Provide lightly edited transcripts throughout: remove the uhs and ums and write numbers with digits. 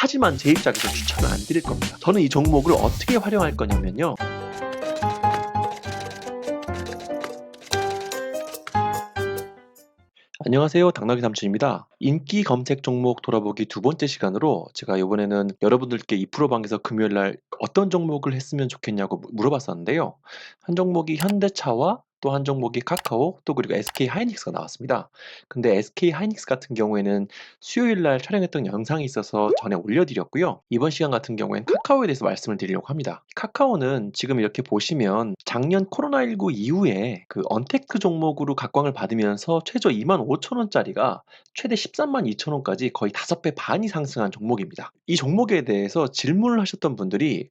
하지만 제 입장에서 추천을 안 드릴 겁니다. 저는 이 종목을 어떻게 활용할 거냐면요. 안녕하세요. 당나귀 삼촌입니다. 인기 검색 종목 돌아보기 두 번째 시간으로 제가 이번에는 여러분들께 2%방에서 금요일 날 어떤 종목을 했으면 좋겠냐고 물어봤었는데요. 한 종목이 현대차와 또 한 종목이 카카오, 또 그리고 SK 하이닉스가 나왔습니다. 근데 SK 하이닉스 같은 경우에는 수요일 날 촬영했던 영상이 있어서 전에 올려드렸고요. 이번 시간 같은 경우에는 카카오에 대해서 말씀을 드리려고 합니다. 카카오는 지금 이렇게 보시면 작년 코로나19 이후에 그 언테크 종목으로 각광을 받으면서 최저 25,000원짜리가 최대 132,000원까지 거의 5배 반이 상승한 종목입니다. 이 종목에 대해서 질문을 하셨던 분들이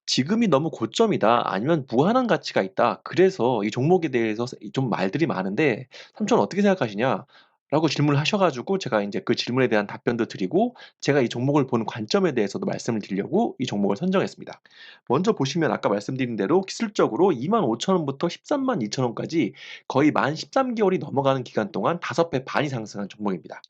지금이 너무 고점이다. 아니면 무한한 가치가 있다. 그래서 이 종목에 대해서 좀 말들이 많은데 "삼촌 어떻게 생각하시냐?" 라고 질문을 하셔 가지고 제가 인제 그 질문에 대한 답변도 드리고 제가 이 종목을 보는 관점에 대해서도 말씀을 드리려고 이 종목을 선정했습니다. 먼저 보시면 아까 말씀드린 대로 기술적으로 25,000원부터 132,000원까지 거의 만 13개월이 넘어가는 기간 동안 5배 반이 상승한 종목입니다.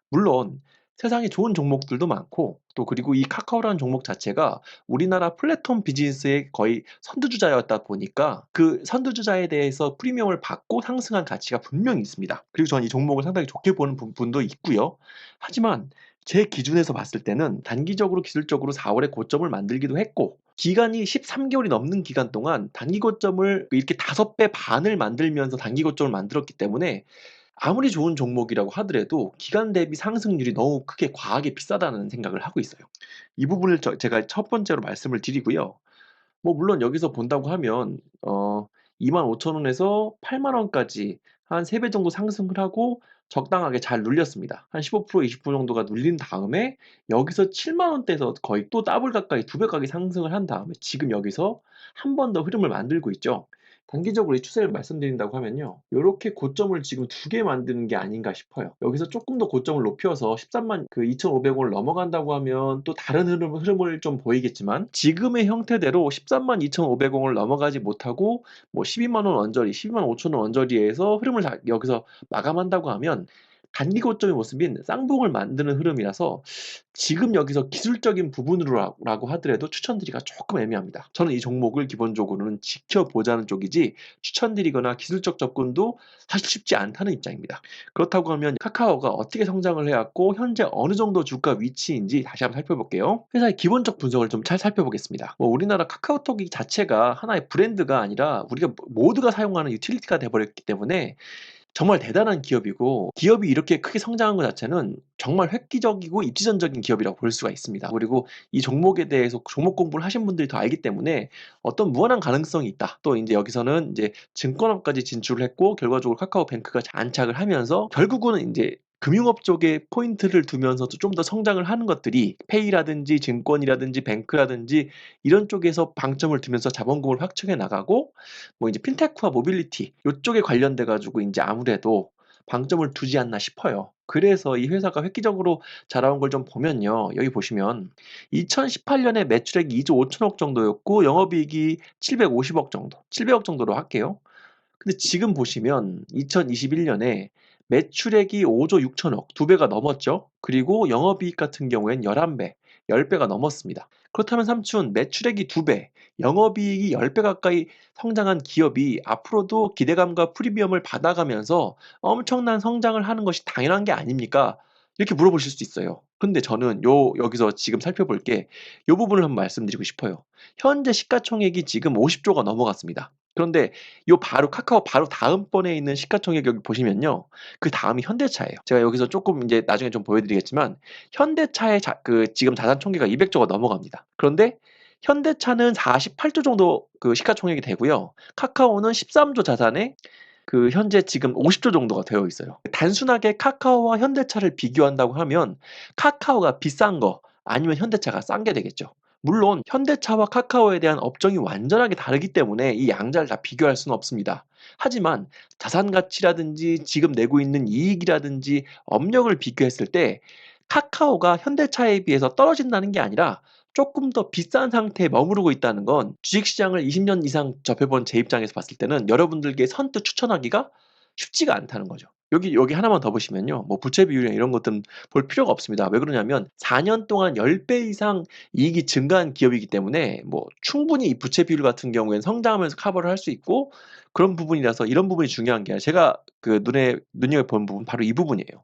물론 세상에 좋은 종목들도 많고 또 그리고 이 카카오라는 종목 자체가 우리나라 플랫폼 비즈니스의 거의 선두주자였다 보니까 그 선두주자에 대해서 프리미엄을 받고 상승한 가치가 분명히 있습니다. 그리고 저는 이 종목을 상당히 좋게 보는 부분도 있고요. 하지만 제 기준에서 봤을 때는 단기적으로 기술적으로 4월에 고점을 만들기도 했고 기간이 13개월이 넘는 기간 동안 단기 고점을 이렇게 5배 반을 만들면서 단기 고점을 만들었기 때문에 아무리 좋은 종목이라고 하더라도 기간 대비 상승률이 너무 크게 과하게 비싸다는 생각을 하고 있어요. 이 부분을 제가 첫 번째로 말씀을 드리고요. 뭐 물론 여기서 본다고 하면 25,000원에서 80,000원까지 한 3배 정도 상승을 하고 적당하게 잘 눌렸습니다. 한 15% 20% 정도가 눌린 다음에 여기서 70,000원대에서 거의 또 더블 가까이 2배 가까이 상승을 한 다음에 지금 여기서 한 번 더 흐름을 만들고 있죠. 단기적으로 이 추세를 말씀드린다고 하면요. 요렇게 고점을 지금 2개 만드는 게 아닌가 싶어요. 여기서 쪼끔 더 고점을 높여서 132,500 원을 넘어간다고 하면 또 다른 흐름을 좀 보이겠지만 지금의 형태대로 132,500 원을 넘어가지 못하고 뭐 120,000원 언저리, 125,000원 언저리에서 흐름을 다 여기서 마감한다고 하면 단기 고점의 모습인 쌍봉을 만드는 흐름이라서 지금 여기서 기술적인 부분으로 라고 하더라도 추천드리기가 조금 애매합니다. 저는 이 종목을 기본적으로는 지켜보자는 쪽이지 추천드리거나 기술적 접근도 사실 쉽지 않다는 입장입니다. 그렇다고 하면 카카오가 어떻게 성장을 해왔고 현재 어느 정도 주가 위치인지 다시 한번 살펴볼게요. 회사의 기본적 분석을 좀 잘 살펴보겠습니다. 뭐 우리나라 카카오톡이 자체가 하나의 브랜드가 아니라 우리가 모두가 사용하는 유틸리티가 돼버렸기 때문에 정말 대단한 기업이고 기업이 이렇게 크게 성장한 것 자체는 정말 획기적이고 입지전적인 기업이라고 볼 수가 있습니다. 그리고 이 종목에 대해서 종목 공부를 하신 분들이 더 알기 때문에 어떤 무한한 가능성이 있다. 또 인제 여기서는 인제 증권업까지 진출을 했고 결과적으로 카카오뱅크가 안착을 하면서 결국은 인제 금융업 쪽에 포인트를 두면서도 좀 더 성장을 하는 것들이 페이라든지 증권이라든지 뱅크라든지 이런 쪽에서 방점을 두면서 자본금을 확충해 나가고 뭐 이제 핀테크와 모빌리티 요쪽에 관련돼 가지고 인제 아무래도 방점을 두지 않나 싶어요. 그래서 이 회사가 획기적으로 자라온 걸 좀 보면요. 여기 보시면 2018년에 매출액이 2조 5천억 정도였고 영업이익이 750억 정도, 700억 정도로 할게요. 근데 지금 보시면 2021년에 매출액이 5조 6천억, 2배가 넘었죠. 그리고 영업이익 같은 경우에는 11배, 10배가 넘었습니다. 그렇다면 삼촌 매출액이 2배, 영업이익이 10배 가까이 성장한 기업이 앞으로도 기대감과 프리미엄을 받아가면서 엄청난 성장을 하는 것이 당연한 게 아닙니까? 이렇게 물어보실 수 있어요. 근데 저는 여기서 지금 살펴볼 게 요 부분을 한번 말씀드리고 싶어요. 현재 시가총액이 지금 50조가 넘어갔습니다. 그런데 요 바로 카카오 바로 다음번에 있는 시가총액 여기 보시면요. 그다음이 현대차예요. 제가 여기서 쪼끔 인제 나중에 좀 보여드리겠지만 현대차의 지금 자산 총계가 200조가 넘어갑니다. 그런데 현대차는 48조 정도 그 시가총액이 되고요. 카카오는 13조 자산에 현재 지금 50조 정도가 되어 있어요. 단순하게 카카오와 현대차를 비교한다고 하면 카카오가 비싼 거 아니면 현대차가 싼 게 되겠죠. 물론 현대차와 카카오에 대한 업종이 완전하게 다르기 때문에 이 양자를 다 비교할 수는 없습니다. 하지만 자산 가치라든지 지금 내고 있는 이익이라든지 업력을 비교했을 때 카카오가 현대차에 비해서 떨어진다는 게 아니라 조금 더 비싼 상태에 머무르고 있다는 건 주식시장을 20년 이상 접해본 제 입장에서 봤을 때는 여러분들께 선뜻 추천하기가 쉽지가 않다는 거죠. 여기 하나만 더 보시면요. 뭐 부채 비율이나 이런 것들은 볼 필요가 없습니다. 왜 그러냐면 4년 동안 10배 이상 이익이 증가한 기업이기 때문에 뭐 충분히 이 부채 비율 같은 경우에는 성장하면서 커버를 할 수 있고 그런 부분이라서 이런 부분이 중요한 게 아니라 제가 그 눈여겨본 부분 바로 이 부분이에요.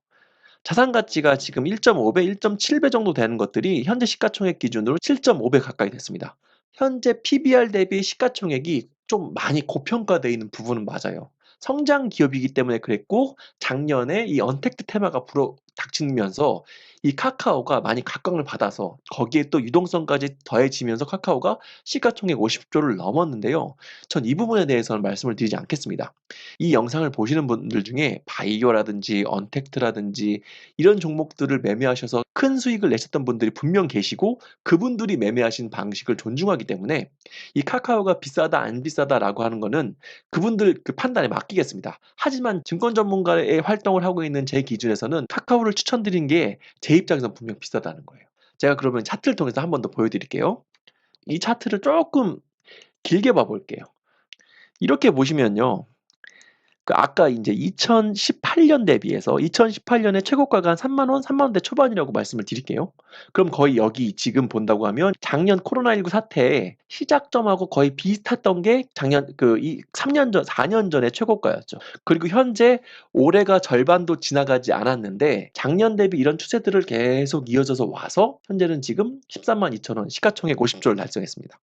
자산 가치가 지금 1.5배, 1.7배 정도 되는 것들이 현재 시가총액 기준으로 7.5배 가까이 됐습니다. 현재 PBR 대비 시가총액이 좀 많이 고평가되어 있는 부분은 맞아요. 성장 기업이기 때문에 그랬고 작년에 이 언택트 테마가 불어 닥치면서 이 카카오가 많이 각광을 받아서 거기에 또 유동성까지 더해지면서 카카오가 시가총액 50조를 넘었는데요. 전 이 부분에 대해서는 말씀을 드리지 않겠습니다. 이 영상을 보시는 분들 중에 바이오라든지 언택트라든지 이런 종목들을 매매하셔서 큰 수익을 내셨던 분들이 분명 계시고 그분들이 매매하신 방식을 존중하기 때문에 이 카카오가 비싸다 안 비싸다라고 하는 거는 그분들 그 판단에 맡기겠습니다. 하지만 증권 전문가의 활동을 하고 있는 제 기준에서는 카카오를 추천드린 게 제 입장에서는 분명 비싸다는 거예요. 제가 그러면 차트를 통해서 한 번 더 보여드릴게요. 이 차트를 조금 길게 봐볼게요. 이렇게 보시면요. 그 아까 이제 2018년 대비해서 2018년에 최고가가 한 3만 원, 3만 원대 초반이라고 말씀을 드릴게요. 그럼 거의 여기 지금 본다고 하면 작년 코로나19 사태의 시작점하고 거의 비슷했던 게 작년 이 3년 전, 4년 전의 최고가였죠. 그리고 현재 올해가 절반도 지나가지 않았는데 작년 대비 이런 추세들을 계속 이어져서 와서 현재는 지금 13만 2천 원 시가총액 50조를 달성했습니다.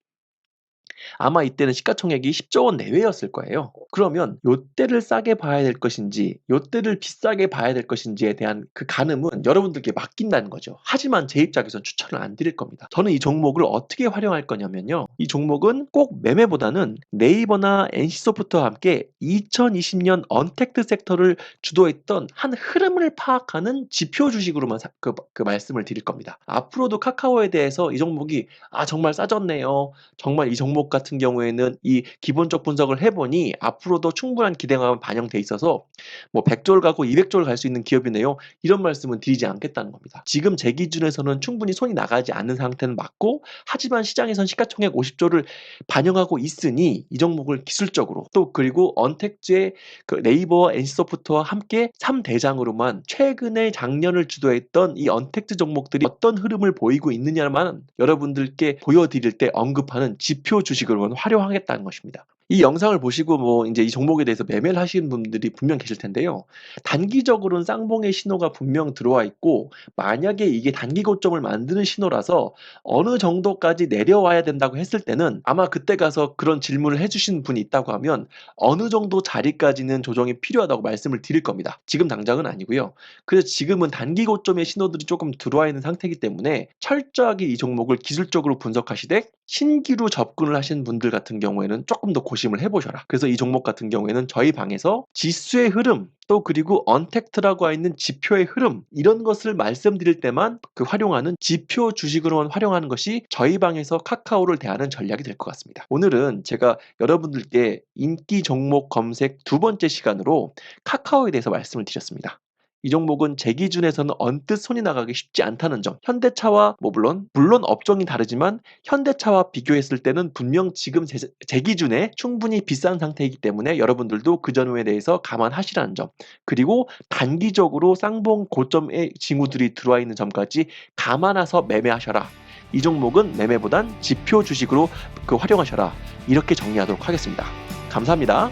아마 이때는 시가총액이 10조 원 내외였을 거예요. 그러면 요때를 싸게 봐야 될 것인지 요때를 비싸게 봐야 될 것인지에 대한 그 가늠은 여러분들께 맡긴다는 거죠. 하지만 제 입장에서는 추천을 안 드릴 겁니다. 저는 이 종목을 어떻게 활용할 거냐면요. 이 종목은 꼭 매매보다는 네이버나 NC소프트와 함께 2020년 언택트 섹터를 주도했던 한 흐름을 파악하는 지표 주식으로만 그 말씀을 드릴 겁니다. 앞으로도 카카오에 대해서 이 종목이 정말 싸졌네요. 정말 이 종목 같은 경우에는 이 기본적 분석을 해보니 앞으로도 충분한 기대감은 반영돼 있어서 뭐 100조를 가고 200조를 갈 수 있는 기업이네요. 이런 말씀은 드리지 않겠다는 겁니다. 지금 제 기준에서는 충분히 손이 나가지 않는 상태는 맞고 하지만 시장에선 시가총액 50조를 반영하고 있으니 이 종목을 기술적으로 또 그리고 언택트의 그 네이버와 NC소프트와 함께 3대장으로만 최근에 작년을 주도했던 이 언택트 종목들이 어떤 흐름을 보이고 있느냐만 여러분들께 보여드릴 때 언급하는 지표 주식으로 활용하겠다는 것입니다. 이 영상을 보시고 뭐 이제 이 종목에 대해서 매매를 하시는 분들이 분명 계실 텐데요. 단기적으로는 쌍봉의 신호가 분명 들어와 있고 만약에 이게 단기 고점을 만드는 신호라서 어느 정도까지 내려와야 된다고 했을 때는 아마 그때 가서 그런 질문을 해주신 분이 있다고 하면 어느 정도 자리까지는 조정이 필요하다고 말씀을 드릴 겁니다. 지금 당장은 아니고요. 그래서 지금은 단기 고점의 신호들이 조금 들어와 있는 상태이기 때문에 철저하게 이 종목을 기술적으로 분석하시되 신규로 접근을 하신 분들 같은 경우에는 조금 더 고심을 해보셔라. 그래서 이 종목 같은 경우에는 저희 방에서 지수의 흐름 또 그리고 언택트라고 있는 지표의 흐름 이런 것을 말씀드릴 때만 그 활용하는 지표 주식으로만 활용하는 것이 저희 방에서 카카오를 대하는 전략이 될 것 같습니다. 오늘은 제가 여러분들께 인기 종목 검색 두 번째 시간으로 카카오에 대해서 말씀을 드렸습니다. 이 종목은 제 기준에서는 언뜻 손이 나가기 쉽지 않다는 점. 현대차와 물론 업종이 다르지만 현대차와 비교했을 때는 분명 지금 제 기준에 충분히 비싼 상태이기 때문에 여러분들도 그 점에 대해서 감안하시라는 점. 그리고 단기적으로 쌍봉 고점의 징후들이 들어와 있는 점까지 감안해서 매매하셔라. 이 종목은 매매보단 지표 주식으로 활용하셔라. 이렇게 정리하도록 하겠습니다. 감사합니다.